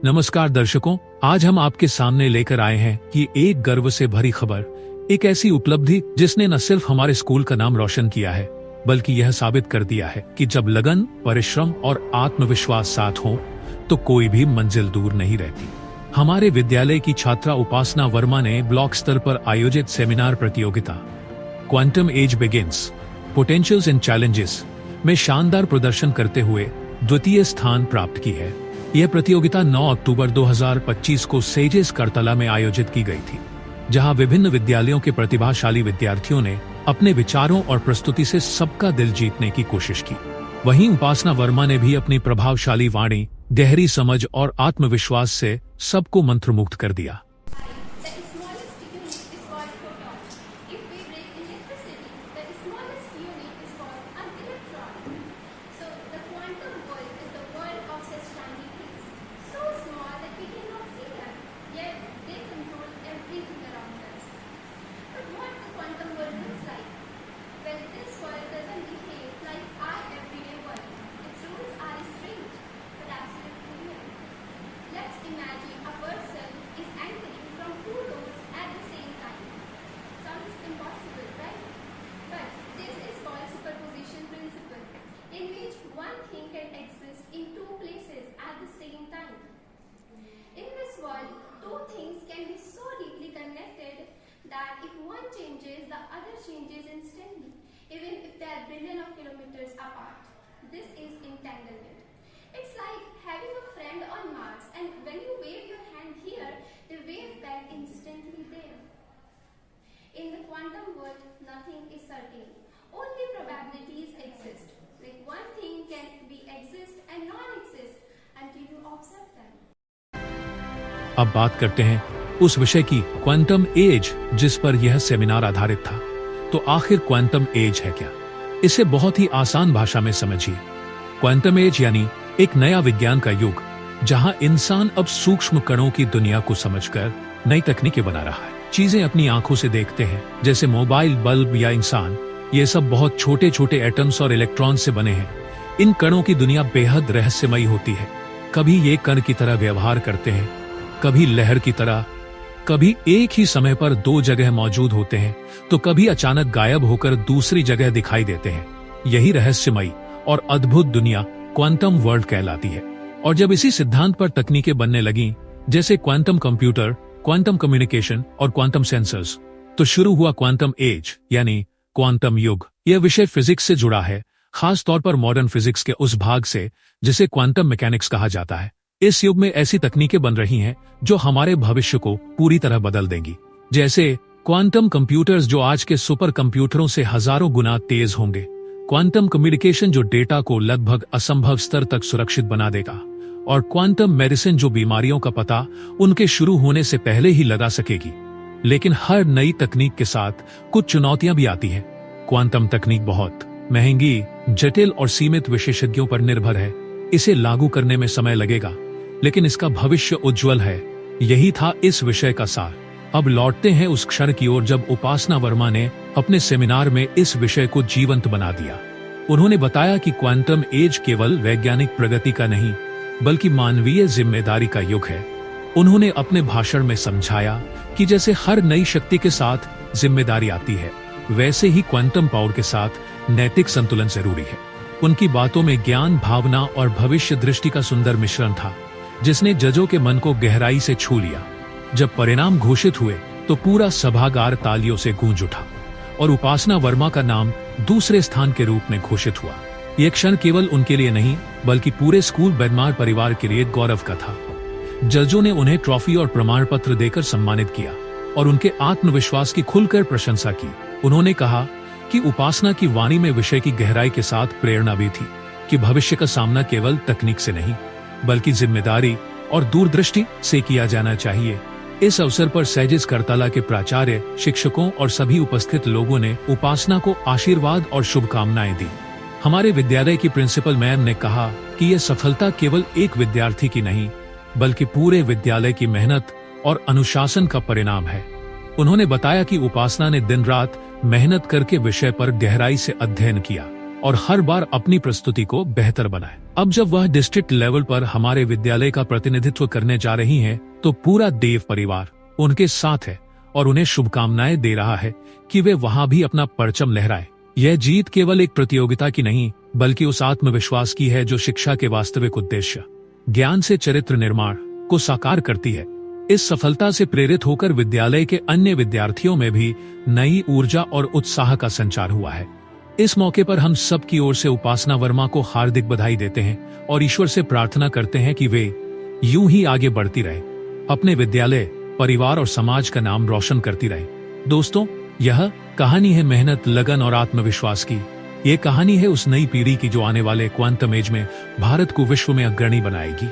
नमस्कार दर्शकों, आज हम आपके सामने लेकर आए हैं कि एक गर्व से भरी खबर, एक ऐसी उपलब्धि जिसने न सिर्फ हमारे स्कूल का नाम रोशन किया है, बल्कि यह साबित कर दिया है कि जब लगन, परिश्रम और आत्मविश्वास साथ हो तो कोई भी मंजिल दूर नहीं रहती। हमारे विद्यालय की छात्रा उपासना वर्मा ने ब्लॉक स्तर पर आयोजित सेमिनार प्रतियोगिता quantum age begins, potentials and challenges में शानदार प्रदर्शन करते हुए द्वितीय स्थान प्राप्त की है। यह प्रतियोगिता 9 अक्टूबर 2025 को सेजेस करतला में आयोजित की गई थी, जहां विभिन्न विद्यालयों के प्रतिभाशाली विद्यार्थियों ने अपने विचारों और प्रस्तुति से सबका दिल जीतने की कोशिश की। वहीं उपासना वर्मा ने भी अपनी प्रभावशाली वाणी, गहरी समझ और आत्मविश्वास से सबको मंत्रमुग्ध कर दिया। That if one changes, the other changes instantly, even if they are billion of kilometers apart. This is entanglement. It's like having a friend on Mars, and when you wave your hand here, they wave back instantly there. In the quantum world, nothing is certain. Only probabilities exist. Like one thing can be exist and non-exist until you observe them. अब बात करते हैं उस विषय की, quantum as, जिस पर यह सेमिनार आधारित था। तो आखिर क्वांटम एज है क्या? इसे बहुत ही आसान भाषा में समझिए। क्वांटम एज यानी एक नया विज्ञान का युग, जहां इंसान अब सूक्ष्म कणों की दुनिया को समझकर नई तकनीकें बना रहा है। चीजें अपनी आंखों से देखते हैं, जैसे मोबाइल, बल्ब या इंसान। ये सब बहुत छोटे छोटे एटम्स और इलेक्ट्रॉन से बने हैं। इन कणों की दुनिया बेहद रहस्यमयी होती है। कभी ये कण की तरह व्यवहार करते हैं, कभी लहर की तरह, कभी एक ही समय पर दो जगह मौजूद होते हैं, तो कभी अचानक गायब होकर दूसरी जगह दिखाई देते हैं। यही रहस्यमयी और अद्भुत दुनिया क्वांटम वर्ल्ड कहलाती है। और जब इसी सिद्धांत पर तकनीकें बनने लगीं, जैसे क्वांटम कंप्यूटर, क्वांटम कम्युनिकेशन और क्वांटम सेंसर्स, तो शुरू हुआ क्वांटम एज यानी क्वांटम युग। यह विषय फिजिक्स से जुड़ा है, खास तौर पर मॉडर्न फिजिक्स के उस भाग से जिसे क्वांटम मैकेनिक्स कहा जाता है। इस युग में ऐसी तकनीकें बन रही हैं जो हमारे भविष्य को पूरी तरह बदल देंगी, जैसे क्वांटम कंप्यूटर्स जो आज के सुपर कंप्यूटरों से हजारों गुना तेज होंगे, क्वांटम कम्युनिकेशन जो डेटा को लगभग असंभव स्तर तक सुरक्षित बना देगा, और क्वांटम मेडिसिन जो बीमारियों का पता उनके शुरू होने से पहले ही लगा सकेगी। लेकिन हर नई तकनीक के साथ कुछ चुनौतियां भी आती हैं। क्वांटम तकनीक बहुत महंगी, जटिल और सीमित विशेषज्ञों पर निर्भर है। इसे लागू करने में समय लगेगा, लेकिन इसका भविष्य उज्जवल है। यही था इस विषय का सार। अब लौटते हैं उस क्षण की ओर जब उपासना वर्मा ने अपने सेमिनार में इस विषय को जीवंत बना दिया। उन्होंने बताया कि क्वांटम एज केवल वैज्ञानिक प्रगति का नहीं, बल्कि मानवीय जिम्मेदारी का युग है। उन्होंने अपने भाषण में समझाया कि जैसे हर नई शक्ति के साथ जिम्मेदारी आती है, वैसे ही क्वांटम पावर के साथ नैतिक संतुलन जरूरी है। उनकी बातों में ज्ञान, भावना और भविष्य दृष्टि का सुंदर मिश्रण था, जिसने जजों के मन को गहराई से छू लिया। जब परिणाम घोषित हुए तो पूरा सभागार तालियों से गूंज उठा और उपासना वर्मा का नाम दूसरे स्थान के रूप में घोषित हुआ। यह क्षण केवल उनके लिए नहीं, बल्कि पूरे स्कूल बेदमार परिवार के लिए गौरव का था। जजों ने उन्हें ट्रॉफी और प्रमाण पत्र देकर सम्मानित किया और उनके आत्मविश्वास की खुलकर प्रशंसा की। उन्होंने कहा कि उपासना की वाणी में विषय की गहराई के साथ प्रेरणा भी थी कि भविष्य का सामना केवल तकनीक से नहीं, बल्कि जिम्मेदारी और दूरदृष्टि से किया जाना चाहिए। इस अवसर पर सेजेस करतला के प्राचार्य, शिक्षकों और सभी उपस्थित लोगों ने उपासना को आशीर्वाद और शुभकामनाएं दी। हमारे विद्यालय की प्रिंसिपल मैम ने कहा कि यह सफलता केवल एक विद्यार्थी की नहीं, बल्कि पूरे विद्यालय की मेहनत और अनुशासन का परिणाम है। उन्होंने बताया कि उपासना ने दिन रात मेहनत करके विषय पर गहराई से अध्ययन किया और हर बार अपनी प्रस्तुति को बेहतर बनाए। अब जब वह डिस्ट्रिक्ट लेवल पर हमारे विद्यालय का प्रतिनिधित्व करने जा रही हैं, तो पूरा देव परिवार उनके साथ है और उन्हें शुभकामनाएं दे रहा है कि वे वहां भी अपना परचम लहराए। यह जीत केवल एक प्रतियोगिता की नहीं, बल्कि उस आत्मविश्वास की है जो शिक्षा के वास्तविक उद्देश्य, ज्ञान से चरित्र निर्माण को साकार करती है। इस सफलता से प्रेरित होकर विद्यालय के अन्य विद्यार्थियों में भी नई ऊर्जा और उत्साह का संचार हुआ है। इस मौके पर हम सब की ओर से उपासना वर्मा को हार्दिक बधाई देते हैं और ईश्वर से प्रार्थना करते हैं कि वे यूं ही आगे बढ़ती रहे, अपने विद्यालय, परिवार और समाज का नाम रोशन करती रहे। दोस्तों, यह कहानी है मेहनत, लगन और आत्मविश्वास की। ये कहानी है उस नई पीढ़ी की जो आने वाले क्वांटम एज में भारत को विश्व में अग्रणी बनाएगी।